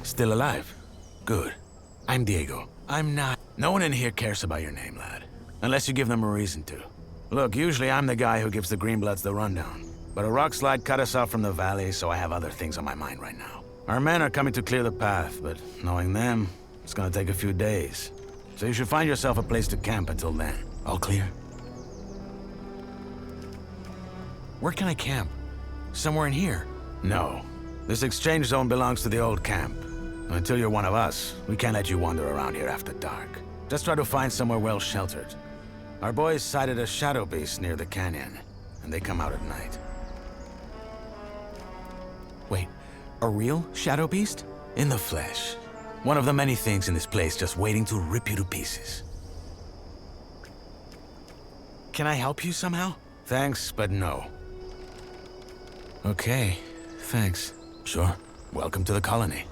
Still alive? Good. I'm Diego. I'm not... No one in here cares about your name, lad. Unless you give them a reason to. Look, usually I'm the guy who gives the Greenbloods the rundown. But a rock slide cut us off from the valley, so I have other things on my mind right now. Our men are coming to clear the path, but knowing them, it's gonna take a few days. So you should find yourself a place to camp until then. All clear? Where can I camp? Somewhere in here? No. This exchange zone belongs to the old camp. Until you're one of us, we can't let you wander around here after dark. Just try to find somewhere well sheltered. Our boys sighted a shadow beast near the canyon, and they come out at night. Wait, a real shadow beast? In the flesh. One of the many things in this place just waiting to rip you to pieces. Can I help you somehow? Thanks, but no. Okay, thanks. Sure. Welcome to the colony.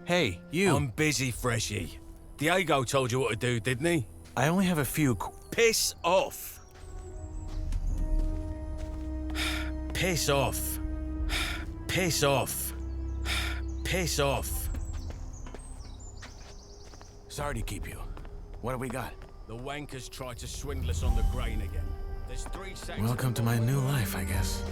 Hey, you. I'm busy, Freshie. Diego told you what to do, didn't he? I only have a few Piss off. Piss off. Piss off. Piss off. Sorry to keep you. What have we got? The wankers tried to swindle us on the grain again. There's 3 seconds. Welcome to my new life, I guess.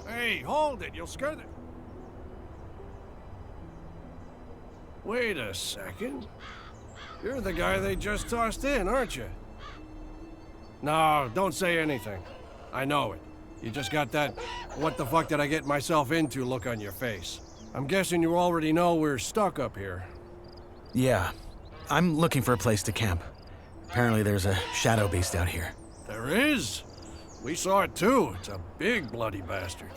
Hey, hold it, you'll scare them. Wait a second. You're the guy they just tossed in, aren't you? No, don't say anything. I know it. You just got that what the fuck did I get myself into look on your face. I'm guessing you already know we're stuck up here. Yeah. I'm looking for a place to camp. Apparently there's a shadow beast out here. There is? We saw it too. It's a big bloody bastard.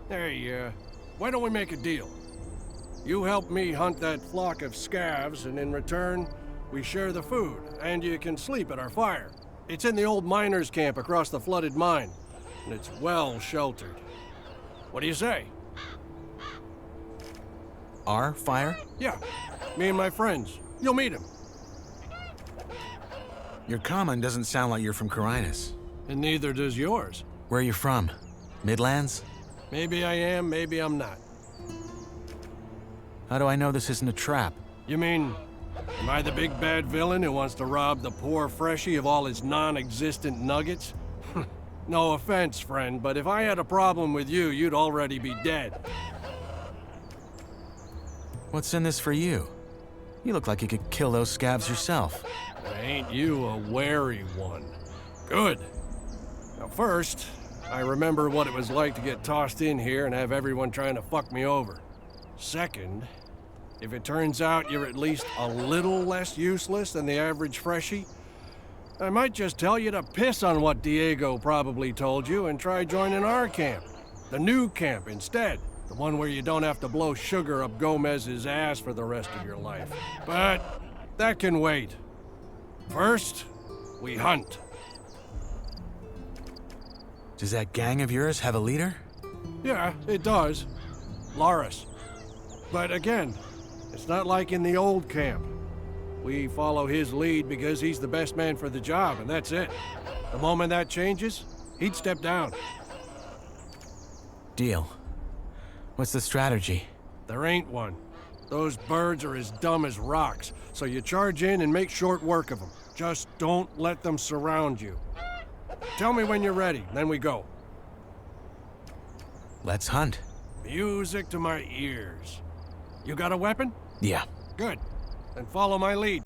Hey, why don't we make a deal? You help me hunt that flock of scavs, and in return, we share the food, and you can sleep at our fire. It's in the old miners' camp across the flooded mine, and it's well sheltered. What do you say? Our fire? Yeah, me and my friends. You'll meet him. Your comment doesn't sound like you're from Carinus. And neither does yours. Where are you from? Midlands? Maybe I am, maybe I'm not. How do I know this isn't a trap? You mean, am I the big bad villain who wants to rob the poor Freshie of all his non-existent nuggets? No offense, friend, but if I had a problem with you, you'd already be dead. What's in this for you? You look like you could kill those scabs yourself. Ain't you a wary one? Good. Now first, I remember what it was like to get tossed in here and have everyone trying to fuck me over. Second, if it turns out you're at least a little less useless than the average Freshie, I might just tell you to piss on what Diego probably told you and try joining our camp. The new camp instead. The one where you don't have to blow sugar up Gomez's ass for the rest of your life. But that can wait. First, we hunt. Does that gang of yours have a leader? Yeah, it does. Nyras. But again, it's not like in the old camp. We follow his lead because he's the best man for the job, and that's it. The moment that changes, he'd step down. Deal. What's the strategy? There ain't one. Those birds are as dumb as rocks, so you charge in and make short work of them. Just don't let them surround you. Tell me when you're ready, then we go. Let's hunt. Music to my ears. You got a weapon? Yeah. Good. Then follow my lead.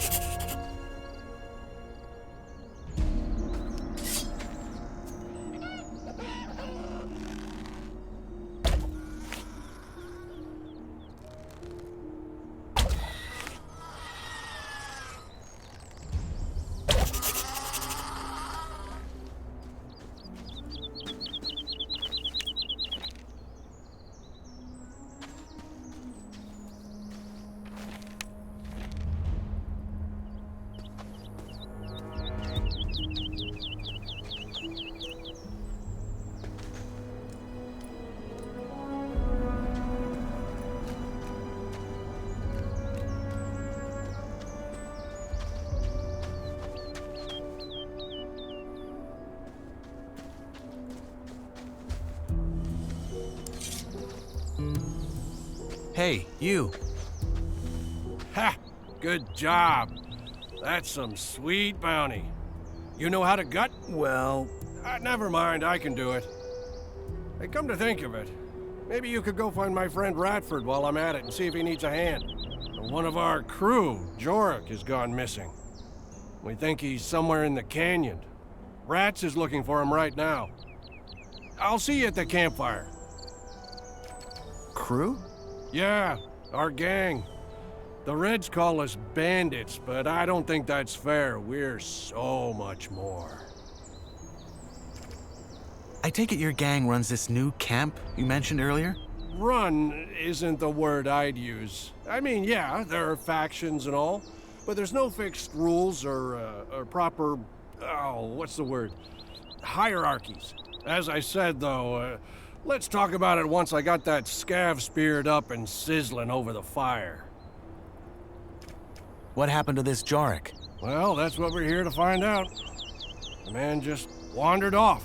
Hey, you. Ha! Good job. That's some sweet bounty. You know how to gut? Well... Never mind, I can do it. Hey, come to think of it, maybe you could go find my friend Ratford while I'm at it and see if he needs a hand. One of our crew, Jorik, has gone missing. We think he's somewhere in the canyon. Rats is looking for him right now. I'll see you at the campfire. Crew? Yeah, our gang. The Reds call us bandits, but I don't think that's fair. We're so much more. I take it your gang runs this new camp you mentioned earlier? Run isn't the word I'd use. I mean, yeah, there are factions and all, but there's no fixed rules or proper, what's the word? Hierarchies. As I said, though, let's talk about it once I got that scav speared up and sizzling over the fire. What happened to this Jorik? Well, that's what we're here to find out. The man just wandered off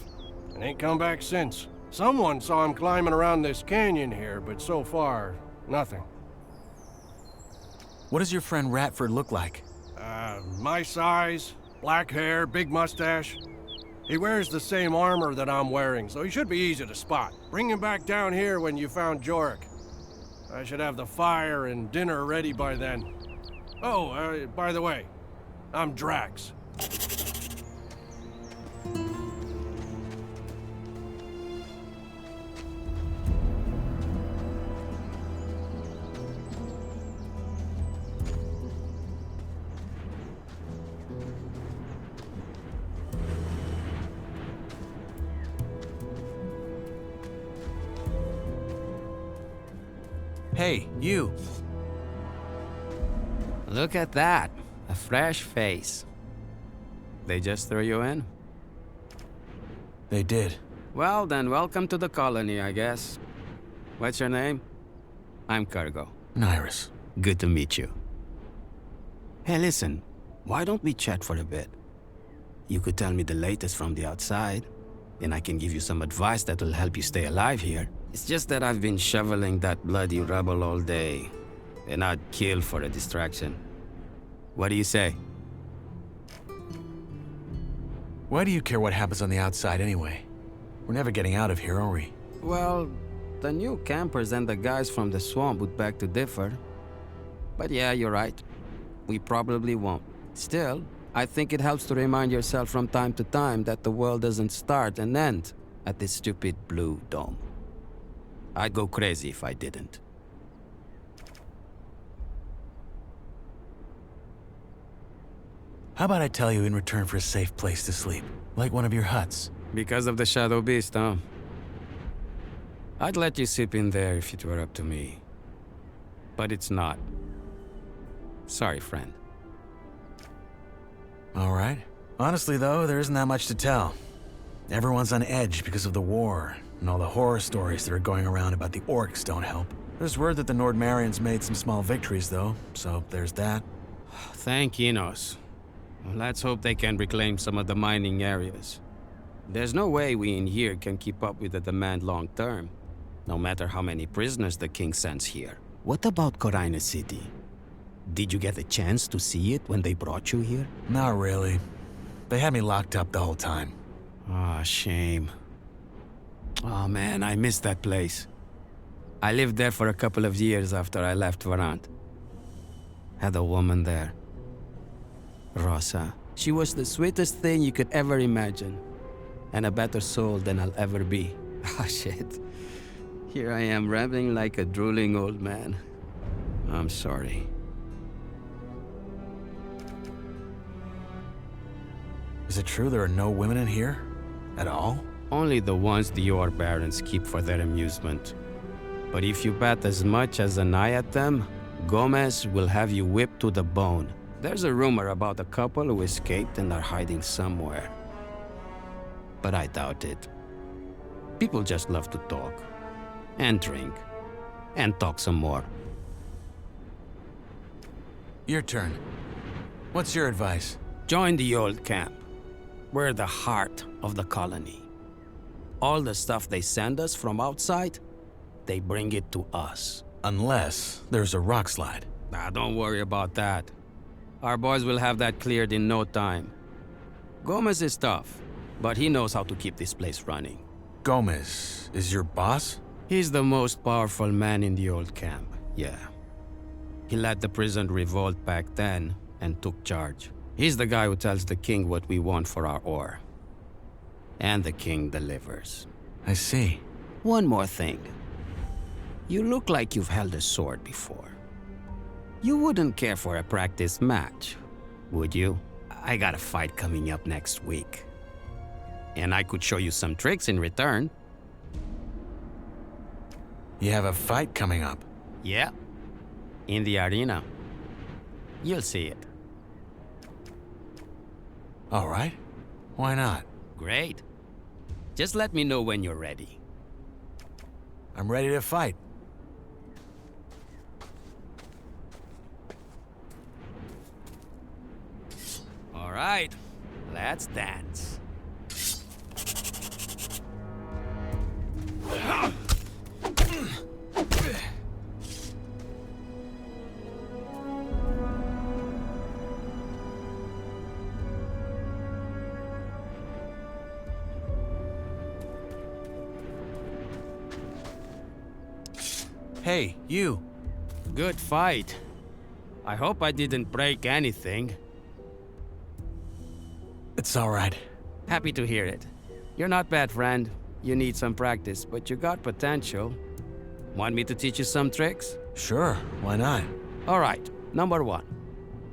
and ain't come back since. Someone saw him climbing around this canyon here, but so far, nothing. What does your friend Ratford look like? My size, black hair, big mustache. He wears the same armor that I'm wearing, so he should be easy to spot. Bring him back down here when you found Jorik. I should have the fire and dinner ready by then. Oh, by the way, I'm Drax. Hey, you. Look at that. A fresh face. They just threw you in? They did. Well then, welcome to the colony, I guess. What's your name? I'm Kirgo. Nyras. Good to meet you. Hey, listen. Why don't we chat for a bit? You could tell me the latest from the outside, and I can give you some advice that will help you stay alive here. It's just that I've been shoveling that bloody rubble all day, and I'd kill for a distraction. What do you say? Why do you care what happens on the outside anyway? We're never getting out of here, are we? Well, the new campers and the guys from the swamp would beg to differ. But yeah, you're right. We probably won't. Still, I think it helps to remind yourself from time to time that the world doesn't start and end at this stupid blue dome. I'd go crazy if I didn't. How about I tell you in return for a safe place to sleep? Like one of your huts? Because of the Shadow Beast, huh? I'd let you sip in there if it were up to me. But it's not. Sorry, friend. All right. Honestly, though, there isn't that much to tell. Everyone's on edge because of the war, and all the horror stories that are going around about the orcs don't help. There's word that the Nordmarians made some small victories, though, so there's that. Thank Enos. Let's hope they can reclaim some of the mining areas. There's no way we in here can keep up with the demand long term, no matter how many prisoners the king sends here. What about Corina City? Did you get a chance to see it when they brought you here? Not really. They had me locked up the whole time. Ah, shame. Oh man, I miss that place. I lived there for a couple of years after I left Varant. Had a woman there. Rosa. She was the sweetest thing you could ever imagine. And a better soul than I'll ever be. Ah, shit. Here I am rambling like a drooling old man. I'm sorry. Is it true there are no women in here? At all? Only the ones the Yor Barons keep for their amusement. But if you bet as much as an eye at them, Gomez will have you whipped to the bone. There's a rumor about a couple who escaped and are hiding somewhere. But I doubt it. People just love to talk. And drink. And talk some more. Your turn. What's your advice? Join the old camp. We're the heart of the colony. All the stuff they send us from outside, they bring it to us. Unless there's a rock slide. Nah, don't worry about that. Our boys will have that cleared in no time. Gomez is tough, but he knows how to keep this place running. Gomez is your boss? He's the most powerful man in the old camp, yeah. He led the prison revolt back then and took charge. He's the guy who tells the king what we want for our ore. And the king delivers. I see. One more thing. You look like you've held a sword before. You wouldn't care for a practice match, would you? I got a fight coming up next week. And I could show you some tricks in return. You have a fight coming up? Yeah. In the arena. You'll see it. All right. Why not? Great. Just let me know when you're ready. I'm ready to fight. All right. Let's dance. Hey, you. Good fight. I hope I didn't break anything. It's all right. Happy to hear it. You're not bad, friend. You need some practice, but you got potential. Want me to teach you some tricks? Sure, why not? All right, number one.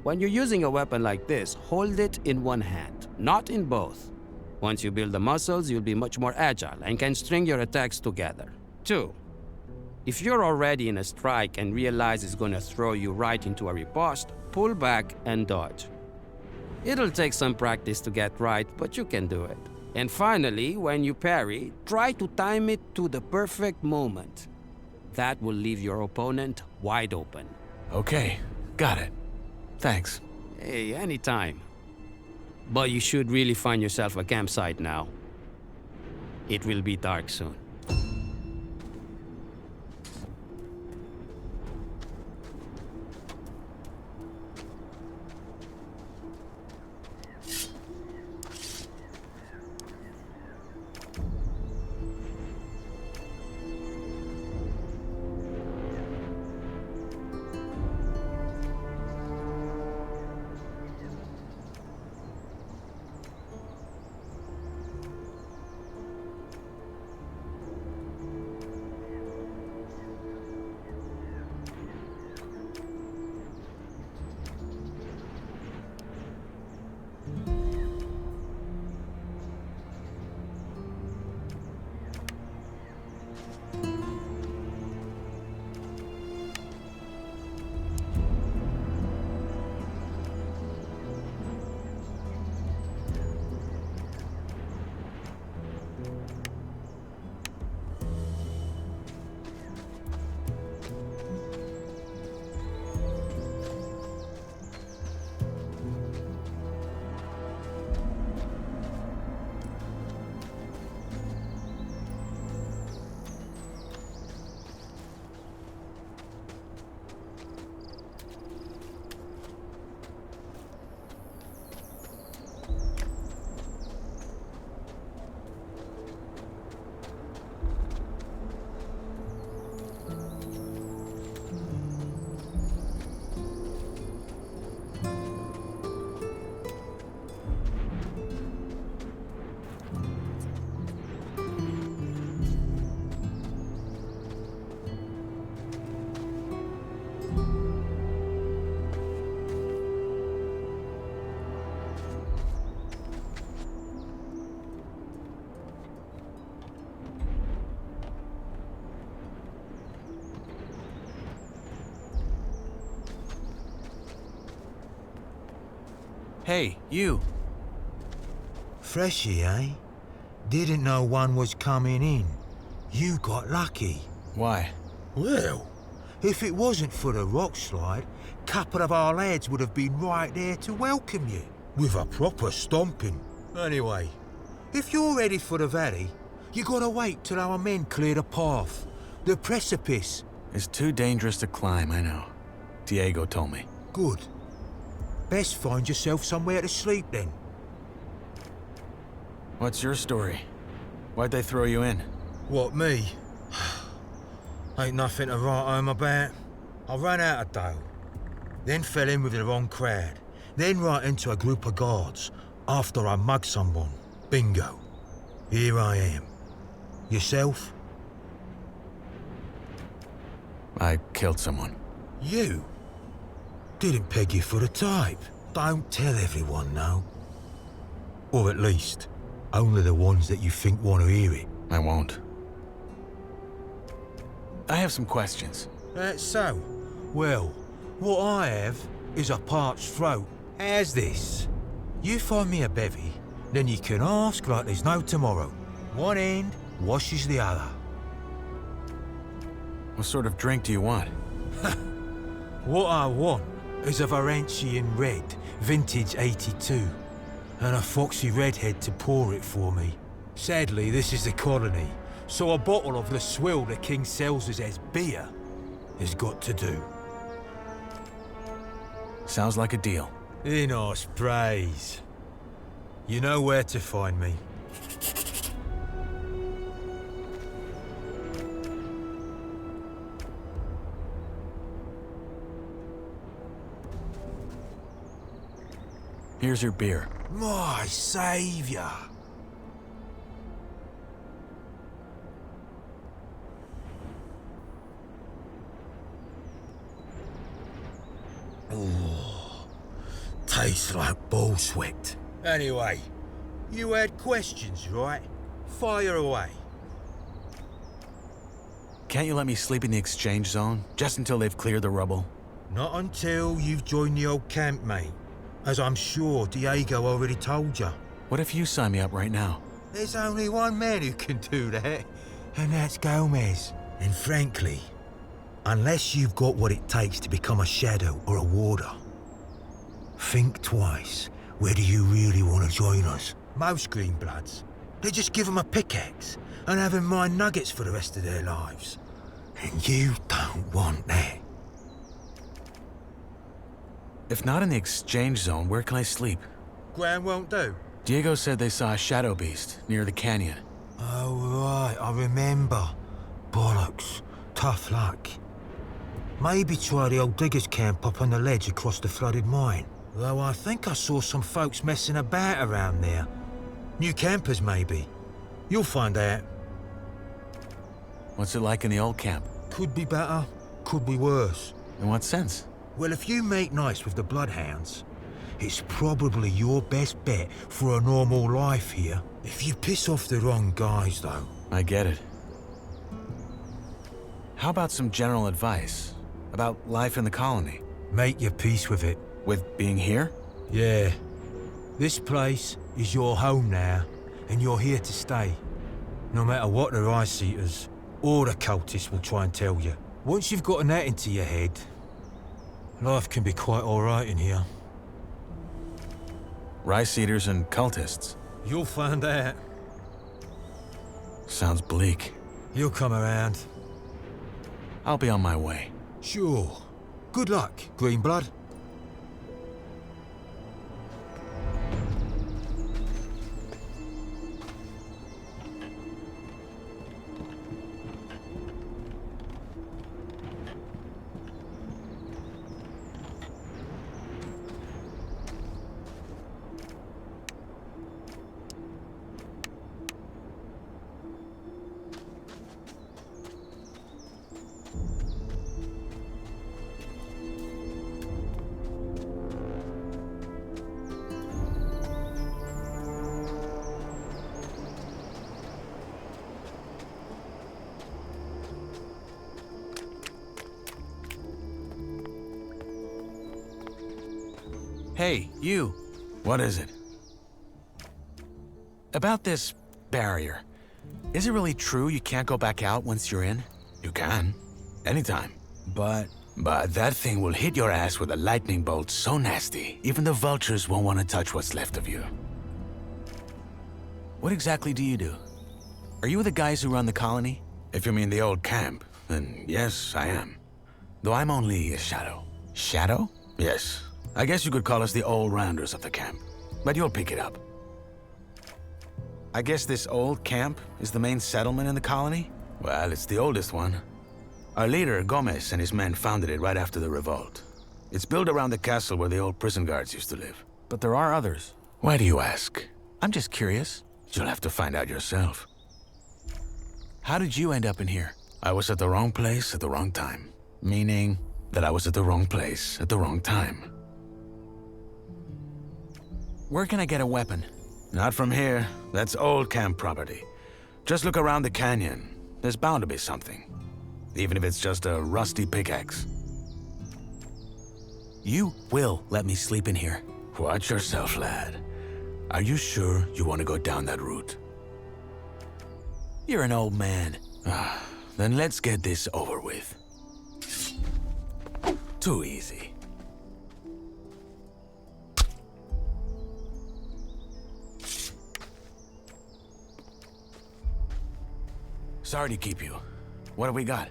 When you're using a weapon like this, hold it in one hand, not in both. Once you build the muscles, you'll be much more agile and can string your attacks together. Two, if you're already in a strike and realize it's gonna throw you right into a riposte, pull back and dodge. It'll take some practice to get right, but you can do it. And finally, when you parry, try to time it to the perfect moment. That will leave your opponent wide open. Okay, got it. Thanks. Hey, anytime. But you should really find yourself a campsite now. It will be dark soon. Hey, you. Freshy, eh? Didn't know one was coming in. You got lucky. Why? Well, if it wasn't for the rock slide, a couple of our lads would have been right there to welcome you. With a proper stomping. Anyway, if you're ready for the valley, you gotta wait till our men clear the path. The precipice. It's too dangerous to climb, I know. Diego told me. Good. Best find yourself somewhere to sleep then. What's your story? Why'd they throw you in? What, me? Ain't nothing to write home about. I ran out of dough. Then fell in with the wrong crowd. Then right into a group of guards. After I mugged someone. Bingo. Here I am. Yourself? I killed someone. You? Didn't peg you for the type. Don't tell everyone, no. Or at least, only the ones that you think want to hear it. I won't. I have some questions. That's so. Well, what I have is a parched throat. How's this? You find me a bevy, then you can ask like there's no tomorrow. One end washes the other. What sort of drink do you want? What I want is a Varantian red, vintage 82, and a foxy redhead to pour it for me. Sadly, this is the colony, so a bottle of the swill the king sells us as beer has got to do. Sounds like a deal. In us praise. You know where to find me. Here's your beer. My saviour. Ooh, tastes like bull sweat. Anyway, you had questions, right? Fire away. Can't you let me sleep in the exchange zone, just until they've cleared the rubble? Not until you've joined the old camp, mate. As I'm sure Diego already told you. What if you sign me up right now? There's only one man who can do that, and that's Gomez. And frankly, unless you've got what it takes to become a shadow or a warder, think twice whether you really want to join us. Most Greenbloods, they just give them a pickaxe and have them mine nuggets for the rest of their lives. And you don't want that. If not in the exchange zone, where can I sleep? Ground won't do. Diego said they saw a shadow beast near the canyon. Oh, right, I remember. Bollocks. Tough luck. Maybe try the old diggers' camp up on the ledge across the flooded mine. Though I think I saw some folks messing about around there. New campers, maybe. You'll find out. What's it like in the old camp? Could be better, could be worse. In what sense? Well, if you make nice with the Bloodhounds, it's probably your best bet for a normal life here. If you piss off the wrong guys, though. I get it. How about some general advice about life in the colony? Make your peace with it. With being here? Yeah. This place is your home now, and you're here to stay. No matter what the Rice-Eaters or the cultists will try and tell you. Once you've gotten that into your head, life can be quite alright in here. Rice-Eaters and cultists? You'll find out. Sounds bleak. You'll come around. I'll be on my way. Sure. Good luck, Greenblood. Hey, you. What is it? About this barrier. Is it really true you can't go back out once you're in? You can. Anytime. But that thing will hit your ass with a lightning bolt so nasty, even the vultures won't want to touch what's left of you. What exactly do you do? Are you the guys who run the colony? If you mean the old camp, then yes, I am. Though I'm only a shadow. Shadow? Yes. I guess you could call us the all-rounders of the camp. But you'll pick it up. I guess this old camp is the main settlement in the colony? Well, it's the oldest one. Our leader, Gomez, and his men founded it right after the revolt. It's built around the castle where the old prison guards used to live. But there are others. Why do you ask? I'm just curious. You'll have to find out yourself. How did you end up in here? I was at the wrong place at the wrong time. Meaning that I was at the wrong place at the wrong time. Where can I get a weapon? Not from here. That's old camp property. Just look around the canyon. There's bound to be something. Even if it's just a rusty pickaxe. You will let me sleep in here. Watch yourself, lad. Are you sure you want to go down that route? You're an old man. Then let's get this over with. Too easy. Sorry to keep you. What have we got?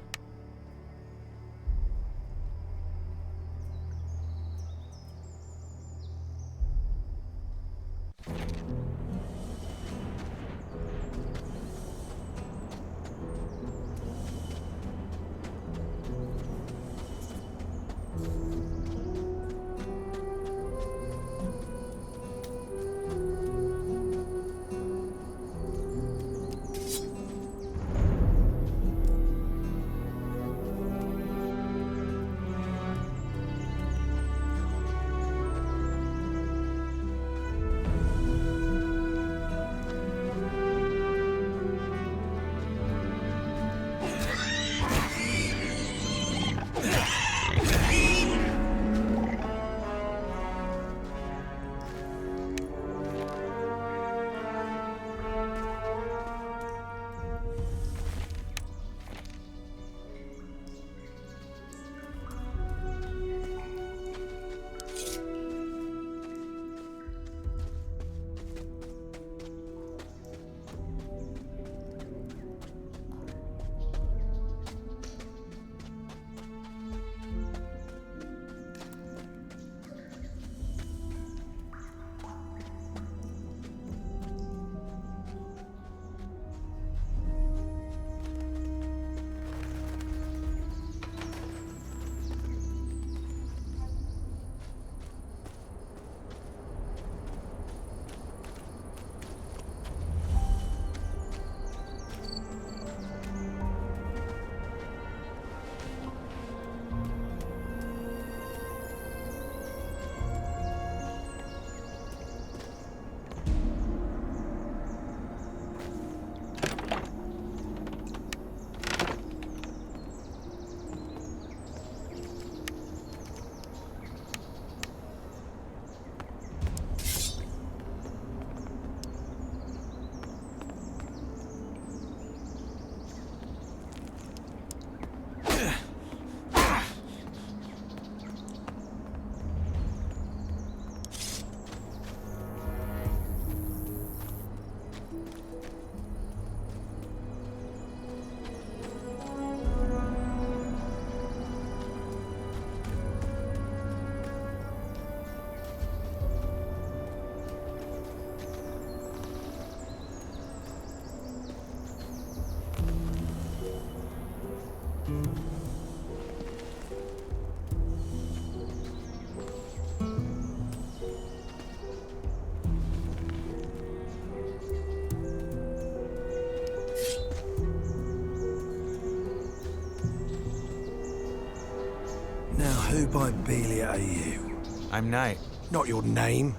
Who by Belia are you? I'm Knight. Not your name.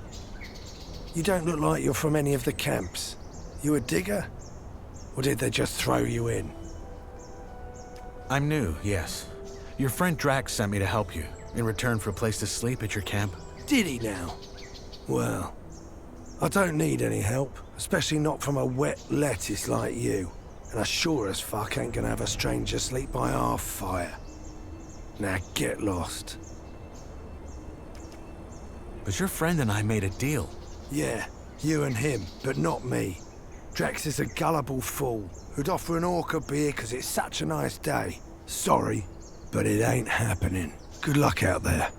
You don't look like you're from any of the camps. You a digger? Or did they just throw you in? I'm new, yes. Your friend Drax sent me to help you, in return for a place to sleep at your camp. Did he now? Well, I don't need any help, especially not from a wet lettuce like you. And I sure as fuck ain't gonna have a stranger sleep by our fire. Now get lost. But your friend and I made a deal. Yeah, you and him, but not me. Drax is a gullible fool who'd offer an orc a beer because it's such a nice day. Sorry, but it ain't happening. Good luck out there.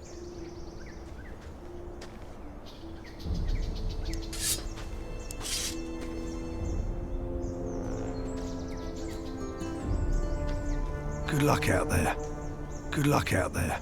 Good luck out there. Good luck out there.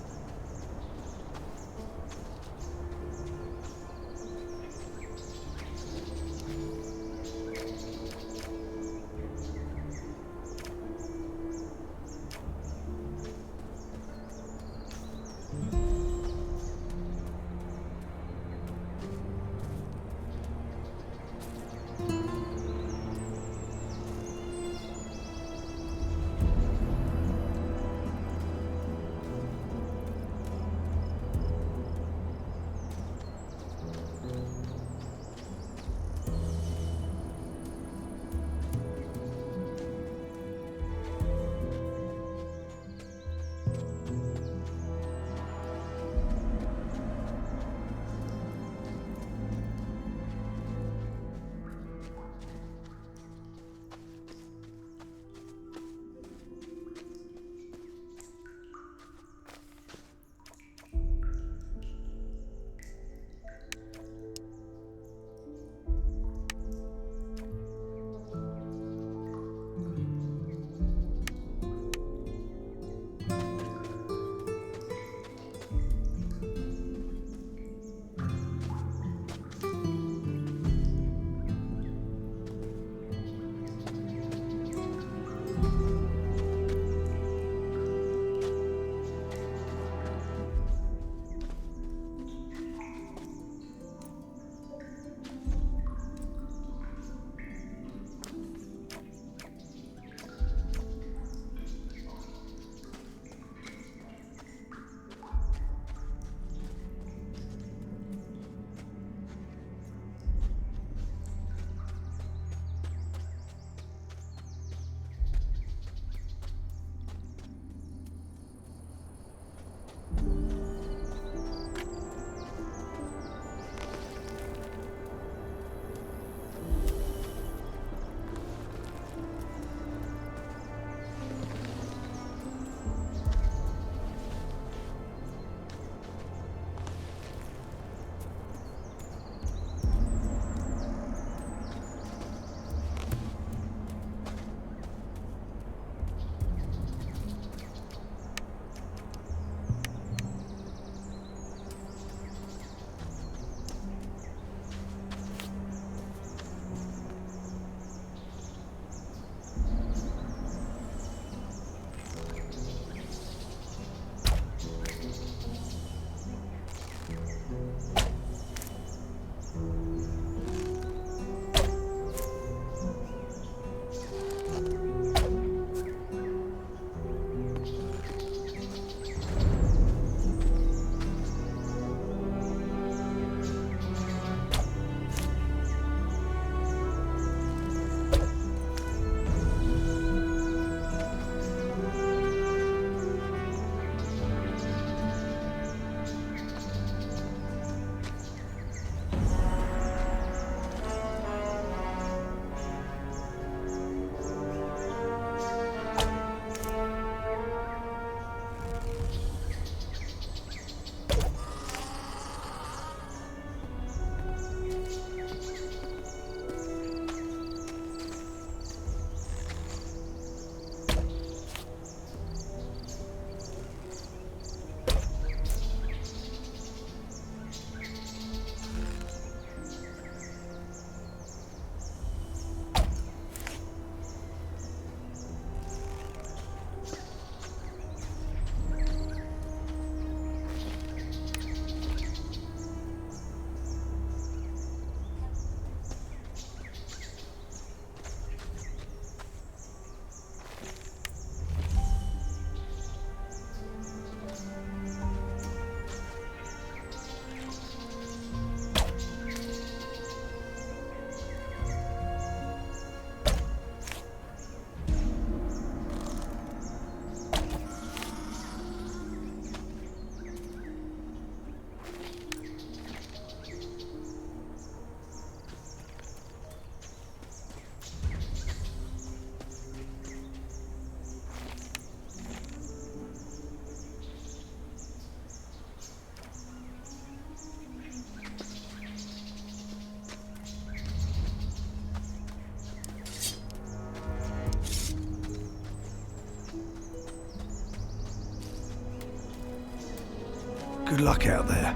Good luck out there.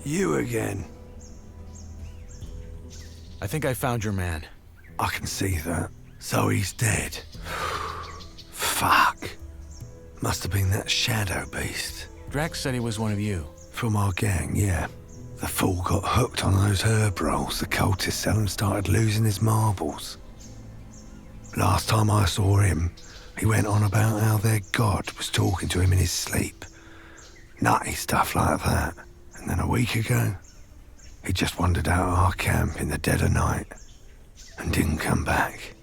You again. I think I found your man. I can see that. So he's dead. Fuck. Must have been that shadow beast. Drax said he was one of you. From our gang, yeah. The fool got hooked on those herb rolls the cultists sell and started losing his marbles. Last time I saw him, he went on about how their god was talking to him in his sleep. Nutty stuff like that. And then a week ago, he just wandered out of our camp in the dead of night and didn't come back.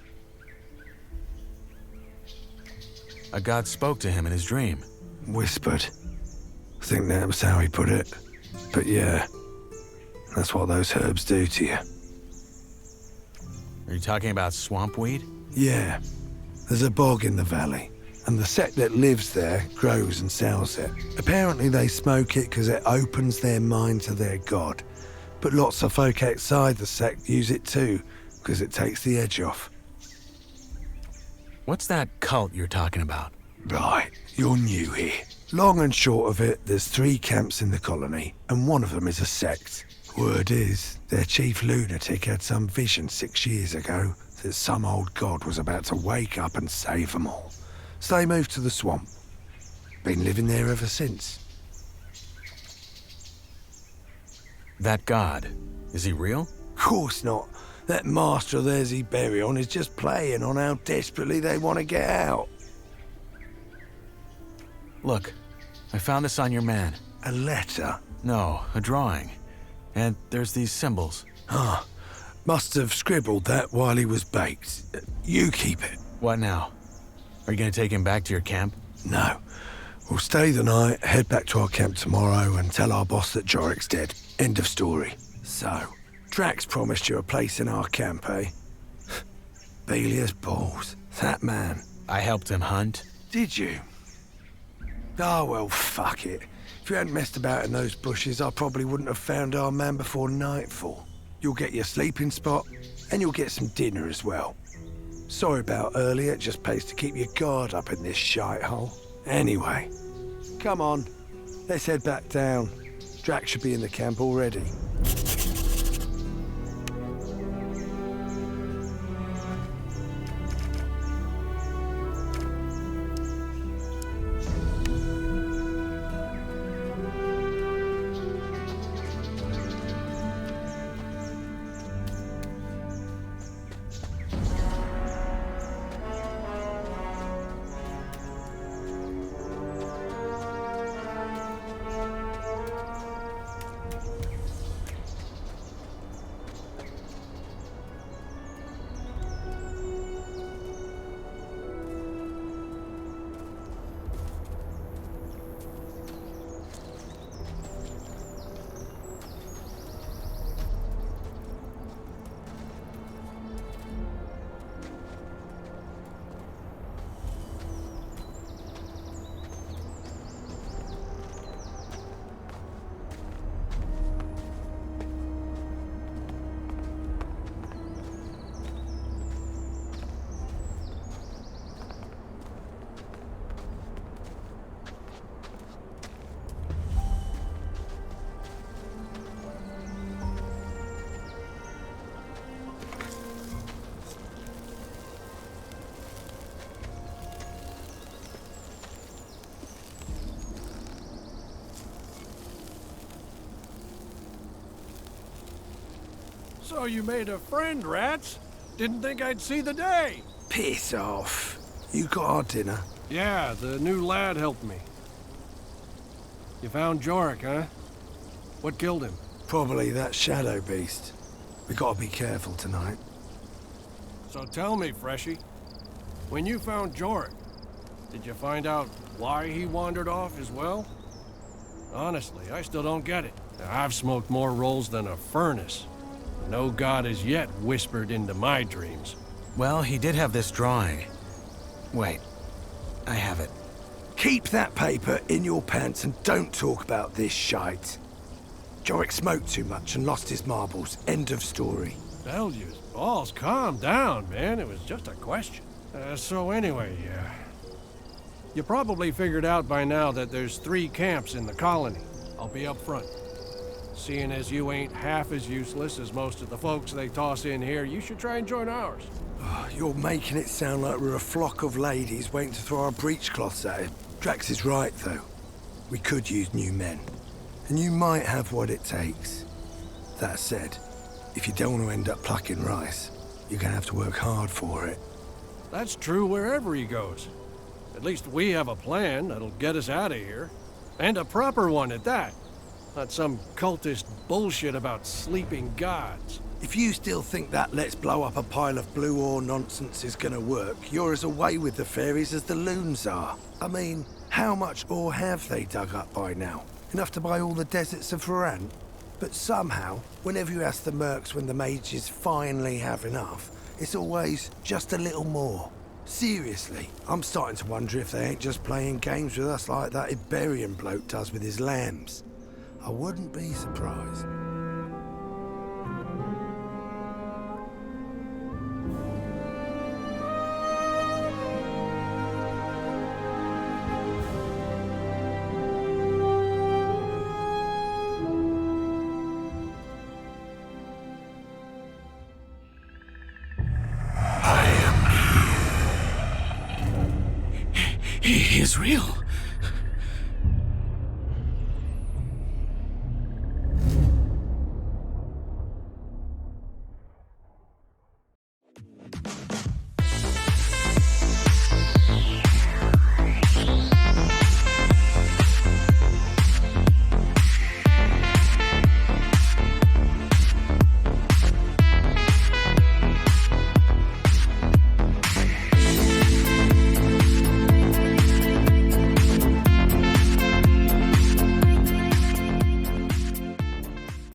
A god spoke to him in his dream. Whispered. I think that was how he put it. But yeah, that's what those herbs do to you. Are you talking about swamp weed? Yeah. There's a bog in the valley, and the sect that lives there grows and sells it. Apparently they smoke it because it opens their mind to their god. But lots of folk outside the sect use it too, because it takes the edge off. What's that cult you're talking about? Right, you're new here. Long and short of it, there's 3 camps in the colony, and one of them is a sect. Word is, their chief lunatic had some vision 6 years ago that some old god was about to wake up and save them all. So they moved to the swamp. Been living there ever since. That god, is he real? Course not. That master of theirs he bury on is just playing on how desperately they want to get out. Look, I found this on your man. A letter? No, a drawing. And there's these symbols. Ah, must have scribbled that while he was baked. You keep it. What now? Are you gonna take him back to your camp? No. We'll stay the night, head back to our camp tomorrow and tell our boss that Jorik's dead. End of story. So, Drax promised you a place in our camp, eh? Belia's balls. That man. I helped him hunt. Did you? Ah, well, fuck it. If you hadn't messed about in those bushes, I probably wouldn't have found our man before nightfall. You'll get your sleeping spot, and you'll get some dinner as well. Sorry about earlier, it just pays to keep your guard up in this shithole. Anyway, come on, let's head back down. Drax should be in the camp already. So you made a friend, Rats? Didn't think I'd see the day. Piss off. You got our dinner? Yeah, the new lad helped me. You found Jorik, huh? What killed him? Probably that shadow beast. We gotta be careful tonight. So tell me, Freshie, when you found Jorik, did you find out why he wandered off as well? Honestly, I still don't get it. I've smoked more rolls than a furnace. No god has yet whispered into my dreams. Well, he did have this drawing. Wait, I have it. Keep that paper in your pants and don't talk about this shite. Jorik smoked too much and lost his marbles. End of story. Belgius, balls, calm down, man. It was just a question. So anyway, you probably figured out by now that there's 3 camps in the colony. I'll be up front. Seeing as you ain't half as useless as most of the folks they toss in here, you should try and join ours. You're making it sound like we're a flock of ladies waiting to throw our breechcloths at him. Drax is right, though. We could use new men. And you might have what it takes. That said, if you don't want to end up plucking rice, you're gonna have to work hard for it. That's true wherever he goes. At least we have a plan that'll get us out of here. And a proper one at that. Not some cultist bullshit about sleeping gods. If you still think that let's blow up a pile of blue ore nonsense is gonna work, you're as away with the fairies as the loons are. I mean, how much ore have they dug up by now? Enough to buy all the deserts of Ferrand? But somehow, whenever you ask the mercs when the mages finally have enough, it's always just a little more. Seriously, I'm starting to wonder if they ain't just playing games with us like that Iberian bloke does with his lambs. I wouldn't be surprised. He is real.